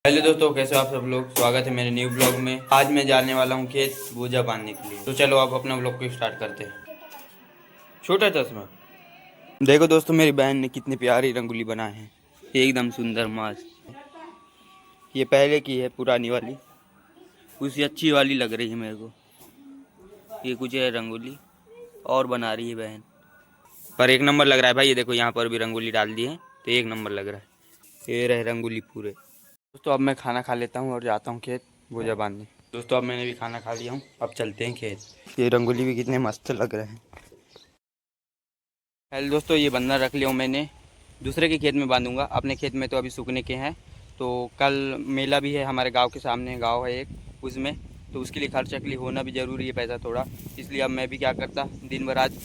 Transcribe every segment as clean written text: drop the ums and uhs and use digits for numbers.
Hello दोस्तों, कैसे हो आप सब लोग। स्वागत है मेरे न्यू ब्लॉग में। आज मैं जाने वाला हूँ खेत बोझा बांधने के लिए। तो चलो आप अपना ब्लॉग को स्टार्ट करते हैं। छोटा चश्मा। देखो दोस्तों, मेरी बहन ने कितनी प्यारी रंगोली बनाए हैं, एकदम सुंदर मस्त। ये पहले की है, पुरानी वाली, उससे अच्छी वाली लग रही है मेरे को। ये कुछ है रंगोली और बना रही है बहन, पर एक नंबर लग रहा है भाई। ये देखो, यहाँ पर भी रंगोली डाल दी है तो एक नंबर लग रहा है। ये रहे रंगोली पूरे। दोस्तों अब मैं खाना खा लेता हूँ और जाता हूँ खेत बोझा बांधने। दोस्तों अब मैंने भी खाना खा लिया हूँ, अब चलते हैं खेत। ये रंगोली भी कितने मस्त लग रहे हैं। हेलो दोस्तों, ये बंधना रख लिया हूँ मैंने। दूसरे के खेत में बांधूंगा, अपने खेत में तो अभी सूखने के हैं। तो कल मेला भी है हमारे गांव के सामने, गांव है एक, उसमें तो उसके लिए खर्चा के लिए होना भी ज़रूरी है पैसा थोड़ा। इसलिए अब मैं भी क्या करता, दिन भर आज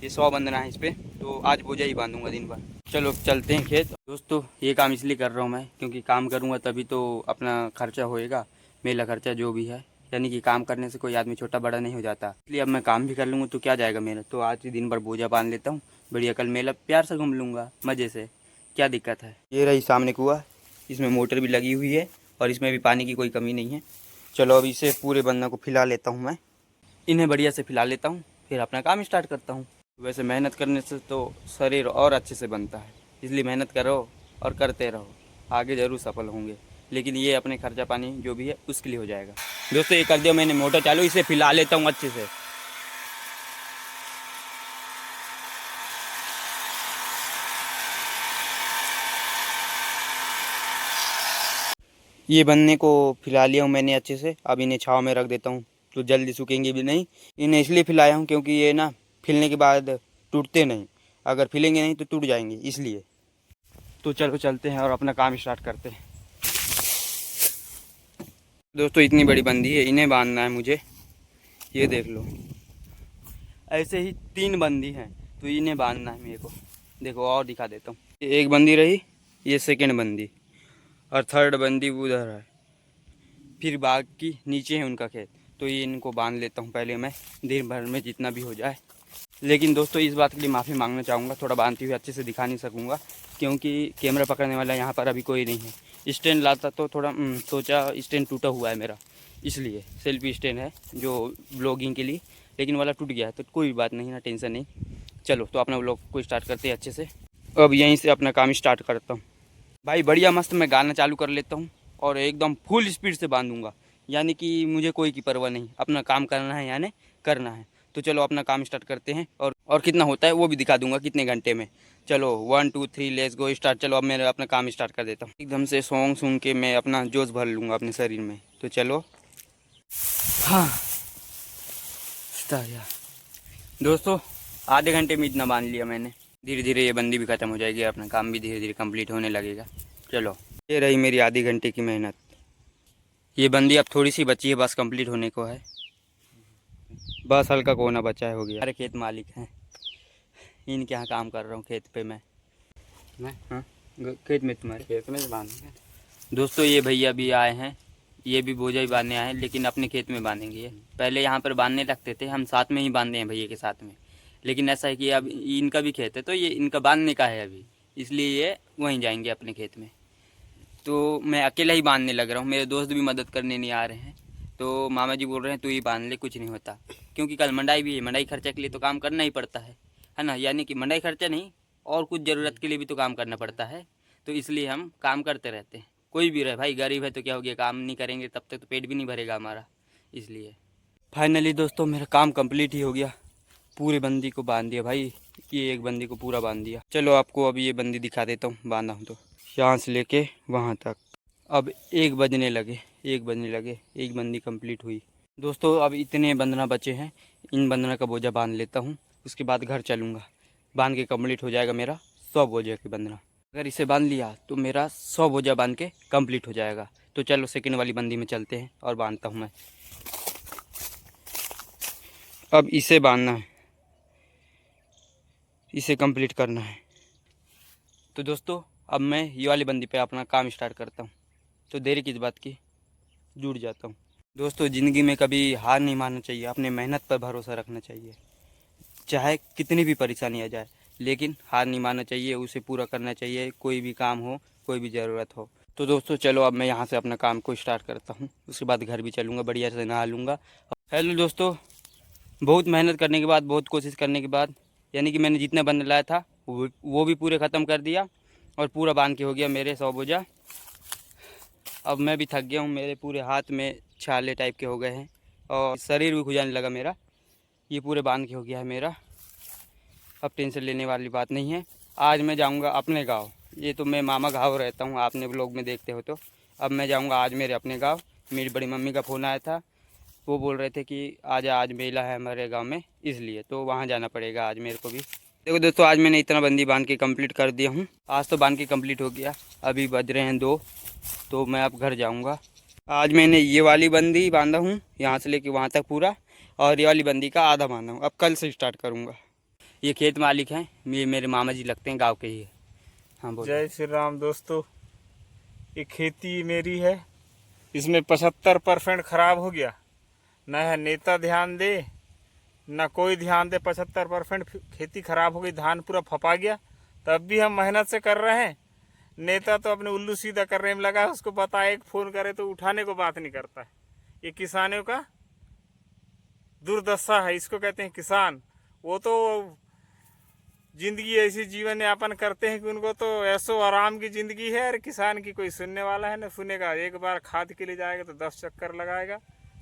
ये 100 बंधना है इस पर, तो आज बोझा ही बांधूंगा दिन भर। चलो चलते हैं खेत। दोस्तों ये काम इसलिए कर रहा हूँ मैं, क्योंकि काम करूँगा तभी तो अपना खर्चा होएगा, मेला खर्चा जो भी है। यानी कि काम करने से कोई आदमी छोटा बड़ा नहीं हो जाता। इसलिए अब मैं काम भी कर लूँगा तो क्या जाएगा मेरा। तो आज ही दिन भर बोझा बांध लेता हूँ, बढ़िया। कल मेला प्यार से घूम लूँगा मज़े से, क्या दिक्कत है। ये रही सामने कुआं, इसमें मोटर भी लगी हुई है और इसमें भी पानी की कोई कमी नहीं है। चलो अब इसे पूरे बंदा को फैला लेता हूँ मैं, इन्हें बढ़िया से फैला लेता हूँ, फिर अपना काम स्टार्ट करता हूँ। वैसे मेहनत करने से तो शरीर और अच्छे से बनता है, इसलिए मेहनत करो और करते रहो, आगे ज़रूर सफल होंगे। लेकिन ये अपने खर्चा पानी जो भी है उसके लिए हो जाएगा। दोस्तों ये कर दिया मैंने मोटर चालू, इसे फैला लेता हूँ अच्छे से। ये बनने को फैला लिया हूँ मैंने अच्छे से। अब इन्हें छाँव में रख देता हूँ तो जल्दी सूखेंगे भी नहीं। इन्हें इसलिए फैलाया हूँ क्योंकि ये ना फैलने के बाद टूटते नहीं, अगर फैलेंगे नहीं तो टूट जाएंगे, इसलिए। तो चलो चलते हैं और अपना काम स्टार्ट करते हैं। दोस्तों इतनी बड़ी बंदी है, इन्हें बांधना है मुझे। ये देख लो, ऐसे ही 3 बंदी हैं तो इन्हें बांधना है मेरे को। देखो और दिखा देता हूँ, एक बंदी रही, ये सेकंड बंदी, और थर्ड बंदी उधर है, फिर बाकी नीचे है उनका खेत। तो ये इनको बांध लेता हूँ पहले मैं, दिन भर में जितना भी हो जाए। लेकिन दोस्तों इस बात के लिए माफ़ी मांगना चाहूँगा, थोड़ा बांधती हुई अच्छे से दिखा नहीं सकूँगा क्योंकि कैमरा पकड़ने वाला यहाँ पर अभी कोई नहीं है। स्टैंड लाता तो थोड़ा सोचा, स्टैंड टूटा हुआ है मेरा, इसलिए सेल्फी स्टैंड है जो ब्लॉगिंग के लिए, लेकिन वाला टूट गया है। तो कोई बात नहीं ना, टेंशन नहीं। चलो तो अपना ब्लॉग को स्टार्ट करते हैं अच्छे से। अब यहीं से अपना काम स्टार्ट करता हूँ भाई। बढ़िया मस्त मैं गाना चालू कर लेता हूँ और एकदम फुल स्पीड से बांधूंगा, यानी कि मुझे कोई की परवाह नहीं, अपना काम करना है यानी करना है। तो चलो अपना काम स्टार्ट करते हैं और कितना होता है वो भी दिखा दूंगा, कितने घंटे में। चलो 1 2 3 लेट्स गो स्टार्ट। चलो अब मैं अपना काम स्टार्ट कर देता हूँ। एकदम से सॉन्ग सुन के मैं अपना जोश भर लूँगा अपने शरीर में। तो चलो हाँ स्टार्ट यार। दोस्तों आधे घंटे में इतना बांध लिया मैंने। धीरे धीरे ये बंदी भी ख़त्म हो जाएगी, अपना काम भी धीरे धीरे कंप्लीट होने लगेगा। चलो ये रही मेरी आधे घंटे की मेहनत। ये बंदी अब थोड़ी सी बची है, बस कंप्लीट होने को है, बस हल्का कोना बचा है, हो गया। हमारे खेत मालिक हैं, इनके यहाँ काम कर रहा हूँ खेत पे मैं। हाँ खेत में, तुम्हारे खेत में बांधेंगे। दोस्तों ये भैया भी आए हैं, ये भी बोझा ही बांधने आए हैं, लेकिन अपने खेत में बांधेंगे ये। पहले यहाँ पर बांधने लगते थे, हम साथ में ही बांधे हैं भैया के साथ में। लेकिन ऐसा है कि अब इनका भी खेत है तो ये इनका बांधने का है अभी, इसलिए ये वहीं जाएंगे अपने खेत में। तो मैं अकेला ही बांधने लग रहा हूँ, मेरे दोस्त भी मदद करने नहीं आ रहे हैं। तो मामा जी बोल रहे हैं तू ही बांध ले, कुछ नहीं होता, क्योंकि कल मंडाई भी है, मंडाई खर्चा के लिए तो काम करना ही पड़ता है ना। यानी कि मंडाई खर्चा नहीं, और कुछ ज़रूरत के लिए भी तो काम करना पड़ता है। तो इसलिए हम काम करते रहते हैं। कोई भी रहे भाई, गरीब है तो क्या हो गया, काम नहीं करेंगे तब तक तो पेट भी नहीं भरेगा हमारा, इसलिए। फाइनली दोस्तों मेरा काम कंप्लीट ही हो गया, पूरी बंदी को बांध दिया भाई। ये एक बंदी को पूरा बांध दिया। चलो आपको अभी ये बंदी दिखा देता हूँ, बांधा हूँ तो यहाँ से लेके वहाँ तक। अब 1 बजने लगे, 1 बजने लगे, एक बंदी कंप्लीट हुई। दोस्तों अब इतने बंधना बचे हैं, इन बंधना का बोझा बांध लेता हूँ, उसके बाद घर चलूँगा। बांध के कंप्लीट हो जाएगा मेरा 100 बोझे की बंधना। अगर इसे बांध लिया तो मेरा 100 बोझा बांध के कंप्लीट हो जाएगा। तो चलो सेकंड वाली बंदी में चलते हैं और बांधता हूँ मैं। अब इसे बांधना है, इसे कंप्लीट करना है। तो दोस्तों अब मैं ये वाली बंदी पे अपना काम स्टार्ट करता हूँ। तो देरी किस बात की, जुड़ जाता हूँ। दोस्तों ज़िंदगी में कभी हार नहीं मानना चाहिए, अपने मेहनत पर भरोसा रखना चाहिए, चाहे कितनी भी परेशानी आ जाए, लेकिन हार नहीं मानना चाहिए, उसे पूरा करना चाहिए। कोई भी काम हो, कोई भी ज़रूरत हो। तो तो दोस्तों चलो अब मैं यहाँ से अपना काम को स्टार्ट करता हूँ, उसके बाद घर भी चलूँगा, बढ़िया से नहा लूँगा। हेलो दोस्तों, बहुत मेहनत करने के बाद, बहुत कोशिश करने के बाद, यानी कि मैंने जितना बंद लाया था वो भी पूरे ख़त्म कर दिया और पूरा बांध के हो गया मेरे 100 बोझा। अब मैं भी थक गया हूँ, मेरे पूरे हाथ में छाले टाइप के हो गए हैं और शरीर भी खुजाने लगा मेरा। ये पूरे बांध के हो गया है मेरा। अब टेंशन लेने वाली बात नहीं है। आज मैं जाऊंगा अपने गांव। ये तो मैं मामा गांव रहता हूँ, आपने ब्लॉग में देखते हो। तो अब मैं जाऊंगा आज मेरे अपने गांव। मेरी बड़ी मम्मी का फ़ोन आया था, वो बोल रहे थे कि आज मेला है हमारे गांव में, इसलिए तो वहाँ जाना पड़ेगा आज मेरे को भी। देखो दोस्तों, आज मैंने इतना बंदी बांध के कंप्लीट कर दिया हूँ। आज तो बांध के कंप्लीट हो गया, अभी बज रहे हैं 2, तो मैं अब घर जाऊँगा। आज मैंने ये वाली बंदी बांधा हूँ यहाँ से लेके वहाँ तक पूरा, और ये वाली बंदी का आधा बांधा हूँ। अब कल से स्टार्ट करूँगा। ये खेत मालिक हैं, ये मेरे मामा जी लगते हैं, गांव के ही है। हाँ बोलो। जय श्री राम दोस्तों, ये खेती मेरी है, इसमें 75% खराब हो गया। न है नेता ध्यान दे, न कोई ध्यान दे। 75% खेती खराब हो गई, धान पूरा फपा गया। तब भी हम मेहनत से कर रहे हैं। नेता तो अपने उल्लू सीधा करने में लगा है, उसको पता है एक फ़ोन करे तो उठाने को बात नहीं करता है। ये किसानों का दुर्दशा है, इसको कहते हैं किसान। वो तो जिंदगी ऐसी जीवन यापन करते हैं कि उनको तो ऐसो आराम की जिंदगी है। और किसान की कोई सुनने वाला है ना सुनेगा। एक बार खाद के लिए जाएगा तो 10 चक्कर लगाएगा,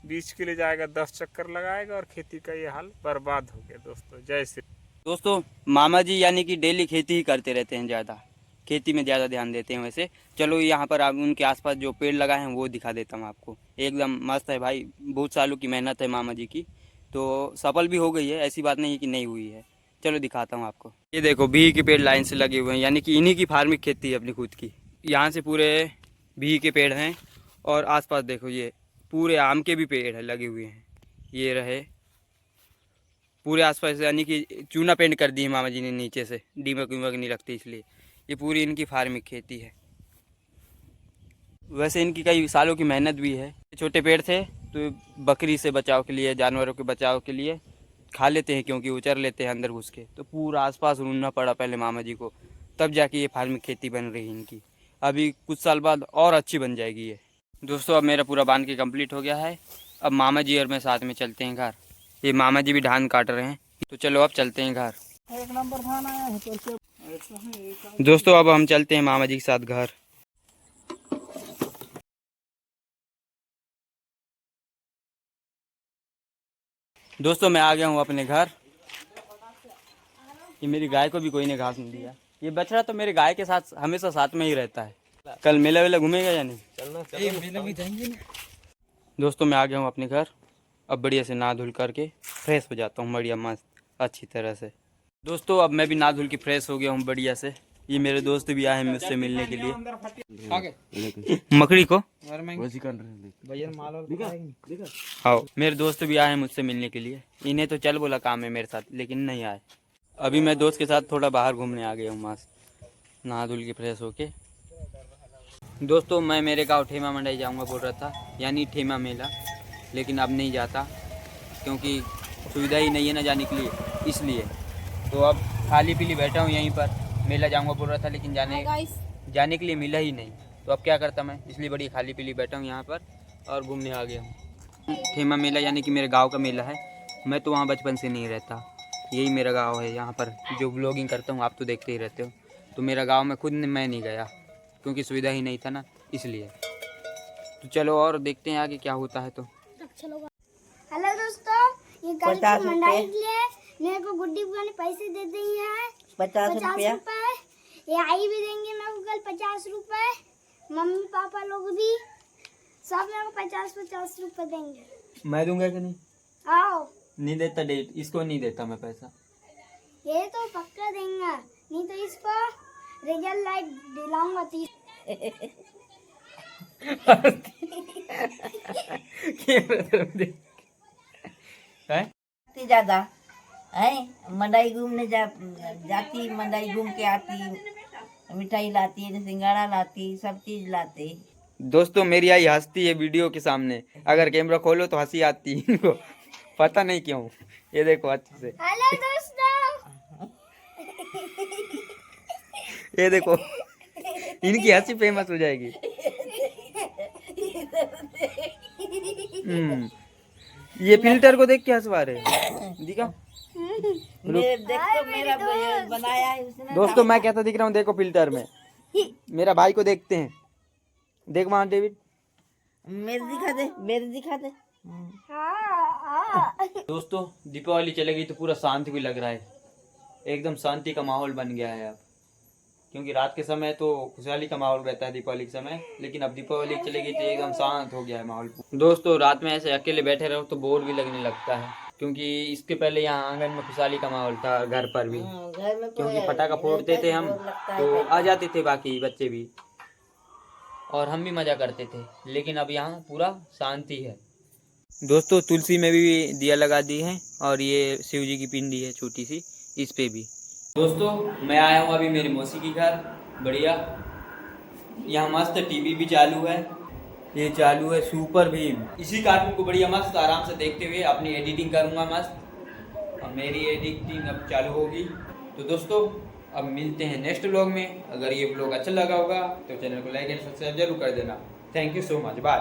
बीज के लिए जाएगा 10 चक्कर लगाएगा, और खेती का ये हाल बर्बाद हो गया। दोस्तों जय श्री। दोस्तों मामा जी यानी कि डेली खेती ही करते रहते हैं, ज़्यादा खेती में ज़्यादा ध्यान देते हैं। वैसे चलो यहाँ पर आप उनके आसपास जो पेड़ लगाए हैं वो दिखा देता हूँ आपको। एकदम मस्त है भाई, बहुत सालों की मेहनत है मामा जी की, तो सफल भी हो गई है, ऐसी बात नहीं है कि नहीं हुई है। चलो दिखाता हूँ आपको। ये देखो बिही के पेड़ लाइन से लगे हुए हैं, यानी कि इन्हीं की फार्मिंग खेती है अपनी खुद की। यहाँ से पूरे बिही के पेड़ हैं, और आसपास देखो ये पूरे आम के भी पेड़ है लगे हुए हैं। ये रहे पूरे आसपास, यानी कि चूना पेंट कर दी है मामा जी ने नीचे से, दीमक वीमक नहीं लगती इसलिए। ये पूरी इनकी फार्मिंग खेती है। वैसे इनकी कई सालों की मेहनत भी है। छोटे पेड़ थे तो बकरी से बचाव के लिए, जानवरों के बचाव के लिए खा लेते हैं, क्योंकि उचर लेते हैं अंदर घुस के। तो पूरा आसपास ढूंढना पड़ा पहले मामा जी को, तब जाके ये फार्मिंग खेती बन रही है इनकी। अभी कुछ साल बाद और अच्छी बन जाएगी ये। दोस्तों अब मेरा पूरा बांध के कंप्लीट हो गया है। अब मामा जी और मैं साथ में चलते हैं घर। ये मामा जी भी धान काट रहे हैं, तो चलो अब चलते हैं घर। एक नंबर धान आया है। दोस्तों अब हम चलते हैं मामा जी के साथ घर। दोस्तों मैं आ गया हूँ अपने घर। ये मेरी गाय को भी कोई ने घास नहीं दिया। ये बछड़ा तो मेरे गाय के साथ हमेशा साथ में ही रहता है। कल मेला वेला घूमेगा या नहीं? मेला में जाएंगे ना। दोस्तों मैं आ गया हूँ अपने घर। अब बढ़िया से नहा धुल करके फ्रेश हो जाता हूँ, बढ़िया मस्त अच्छी तरह से। दोस्तों अब मैं भी नहा धुल के फ्रेश हो गया हूँ बढ़िया से। ये मेरे दोस्त भी आए हैं मुझसे मिलने के लिए। मकड़ी को हाँ, मेरे दोस्त भी आए हैं मुझसे मिलने के लिए। इन्हें तो चल बोला काम है मेरे साथ, लेकिन नहीं आए। अभी मैं दोस्त के साथ थोड़ा बाहर घूमने आ गया हूँ मस्त नहा धुल के फ्रेश होके। दोस्तों मैं मेरे गांव ठेमा मंडाई जाऊंगा बोल रहा था, यानी ठेमा मेला, लेकिन अब नहीं जाता क्योंकि सुविधा ही नहीं है ना जाने के लिए, इसलिए। तो अब खाली पीली बैठा हूँ यहीं पर। मेला जाऊंगा बोल रहा था लेकिन जाने के लिए मिला ही नहीं, तो अब क्या करता मैं, इसलिए बड़ी खाली पीली बैठा हूँ यहाँ पर और घूमने आ गया हूँ। ठेमा मेला यानी कि मेरे गाँव का मेला है। मैं तो वहाँ बचपन से नहीं रहता, यही मेरा गांव है। यहाँ पर जो ब्लॉगिंग करता हूँ आप तो देखते ही रहते हो। तो मेरा गांव में खुद मैं नहीं गया क्योंकि सुविधा ही नहीं था ना, इसलिए। तो चलो और देखते हैं आगे क्या होता है। तो हेलो दोस्तों, ये गाड़ी की मंडाई के लिए मेरे को गुड्डी बुआ ने पैसे दे दिए हैं 50 रुपए। ये आई भी देंगे मेरे को कल 50 रुपए। मम्मी पापा लोग भी सब मेरे को 50-50 रुपए देंगे। मैं दूंगा कि नहीं? आओ। नहीं देता डेट, इसको नहीं देता मैं पैसा। ये तो पक्का देंगे, नहीं तो इसको रिजल्ट लाइट दिलाऊंगा 30। ज्यादा है मंडाई घूमने जाती, मंडाई घूम के आती, मिठाई लाती, सिंगाड़ा लाती, सब चीज लाती। दोस्तों मेरी आई हंसती है वीडियो के सामने, अगर कैमरा खोलो तो हंसी आती है इनको, पता नहीं क्यों। ये देखो अच्छे से। हेलो दोस्तों, ये देखो इनकी हंसी फेमस हो जाएगी। ये फिल्टर को देख के हंसवा रहे दिखा। देखो मेरा बनाया है उसने। दोस्तों मैं कहता दिख रहा हूँ, देखो फिल्टर में मेरा भाई को देखते हैं। देख वहाँ डेविड, मेरे दिखा दे। दोस्तों दीपावली चलेगी तो पूरा शांति भी लग रहा है, एकदम शांति का माहौल बन गया है अब, क्योंकि रात के समय तो खुशहाली का माहौल रहता है दीपावली के समय, लेकिन अब दीपावली चलेगी तो एकदम शांत हो गया है माहौल। दोस्तों रात में ऐसे अकेले बैठे रहो तो बोर भी लगने लगता है, क्योंकि इसके पहले यहाँ आंगन में खुशहाली का माहौल था, घर पर भी, घर में क्योंकि पटाखा फोड़ते थे हम तो आ जाते थे बाकी बच्चे भी, और हम भी मजा करते थे, लेकिन अब यहाँ पूरा शांति है। दोस्तों तुलसी में भी दिया लगा दी है, और ये शिव जी की पिंडी है छोटी सी, इस पे भी। दोस्तों मैं आया हूँ अभी मेरी मौसी की घर, बढ़िया, यहाँ मस्त टीवी भी चालू है, ये चालू है सुपर भीम, इसी कार्टून को बढ़िया मस्त आराम से देखते हुए अपनी एडिटिंग करूँगा मस्त। अब मेरी एडिटिंग अब चालू होगी। तो दोस्तों अब मिलते हैं नेक्स्ट व्लॉग में। अगर ये व्लॉग अच्छा लगा होगा तो चैनल को लाइक एंड सब्सक्राइब जरूर कर देना। Thank you so much, bye.